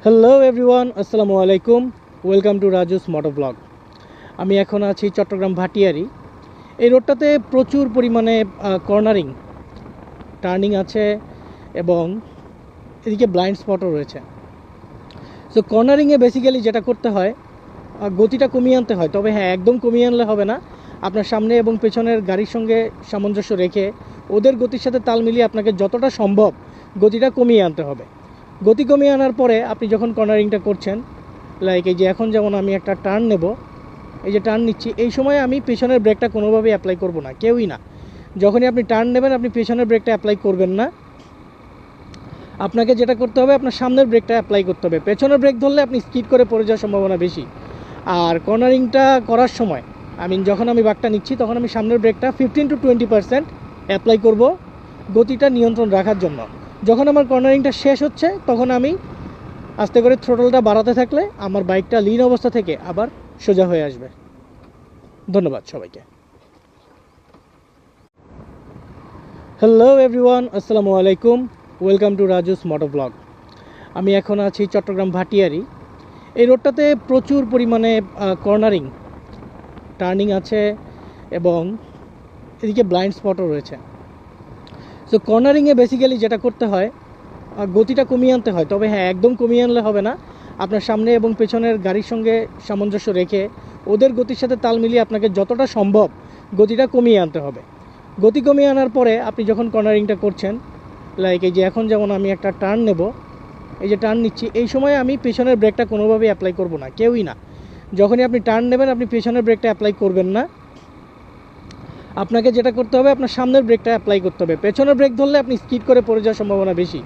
Hello everyone, আসসালামু আলাইকুম। Welcome to Raju's moto blog. আমি এখন আছি চট্টগ্রাম ভাটিয়ারি। এই রোডটাতে প্রচুর পরিমাণে কর্নারিং, টার্নিং আছে এবং এদিকে ব্লাইন্ড স্পটও রয়েছে। সো কর্নারিংয়ে বেসিক্যালি যেটা করতে হয়, গতিটা কমিয়ে আনতে হয়। তবে হ্যাঁ, একদম কমিয়ে আনলে হবে না। আপনার সামনে এবং পেছনের গাড়ির সঙ্গে সামঞ্জস্য রেখে ওদের গতির সাথে তাল মিলিয়ে আপনাকে যতটা সম্ভব গতিটা কমিয়ে আনতে হবে। গতি কমিয়ে আনার পরে আপনি যখন কর্নারিংটা করছেন, লাইক এই যে এখন যেমন আমি একটা টার্ন নেব, এই যে টার্ন নিচ্ছি, এই সময় আমি পেছনের ব্রেকটা কোনোভাবেই অ্যাপ্লাই করব না, কেউই না। যখনই আপনি টার্ন নেবেন আপনি পেছনের ব্রেকটা অ্যাপ্লাই করবেন না। আপনাকে যেটা করতে হবে, আপনার সামনের ব্রেকটা অ্যাপ্লাই করতে হবে। পেছনের ব্রেক ধরলে আপনি স্কিড করে পড়ে যাওয়ার সম্ভাবনা বেশি। আর কর্নারিংটা করার সময় যখন আমি বাঁকটা নিচ্ছি তখন আমি সামনের ব্রেকটা 15 to 20% অ্যাপ্লাই করব গতিটা নিয়ন্ত্রণ রাখার জন্য। যখন আমার কর্নারিংটা শেষ হচ্ছে তখন আমি আস্তে করে থ্রোটলটা বাড়াতে থাকলে আমার বাইকটা লিন অবস্থা থেকে আবার সোজা হয়ে আসবে। ধন্যবাদ সবাইকে। হ্যালো এভরিওয়ান, আসসালামু আলাইকুম। Welcome to Raju's moto blog. আমি এখন আছি চট্টগ্রাম ভাটিয়ারি। এই রোডটাতে প্রচুর পরিমাণে কর্নারিং, টার্নিং আছে এবং এদিকে ব্লাইন্ড স্পটও রয়েছে। সো কর্নারিংয়ে বেসিক্যালি যেটা করতে হয়, গতিটা কমিয়ে আনতে হয়। তবে হ্যাঁ, একদম কমিয়ে আনলে হবে না। আপনার সামনে এবং পেছনের গাড়ির সঙ্গে সামঞ্জস্য রেখে ওদের গতির সাথে তাল মিলিয়ে আপনাকে যতটা সম্ভব গতিটা কমিয়ে আনতে হবে। গতি কমিয়ে আনার পরে আপনি যখন কর্নারিংটা করছেন, লাইক এই যে এখন যেমন আমি একটা টার্ন নেব, এই যে টার্ন নিচ্ছি, এই সময় আমি পেছনের ব্রেকটা কোনোভাবেই অ্যাপ্লাই করব না, কেউই না। যখনই আপনি টার্ন নেবেন আপনি পেছনের ব্রেকটা অ্যাপ্লাই করবেন না। আপনাকে যেটা করতে হবে, আপনার সামনের ব্রেকটা অ্যাপ্লাই করতে হবে। পেছনের ব্রেক ধরলে আপনি স্কিড করে পড়ে যাওয়ার সম্ভাবনা বেশি।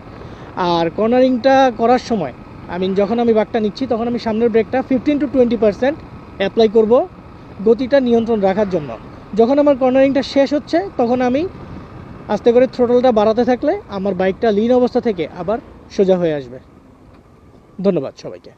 আর কর্নারিংটা করার সময় যখন আমি বাঁকটা নিচ্ছি তখন আমি সামনের ব্রেকটা 15 to 20% অ্যাপ্লাই করব গতিটা নিয়ন্ত্রণ রাখার জন্য। যখন আমার কর্নারিংটা শেষ হচ্ছে তখন আমি আস্তে করে থ্রোটলটা বাড়াতে থাকলে আমার বাইকটা লিন অবস্থা থেকে আবার সোজা হয়ে আসবে। ধন্যবাদ সবাইকে।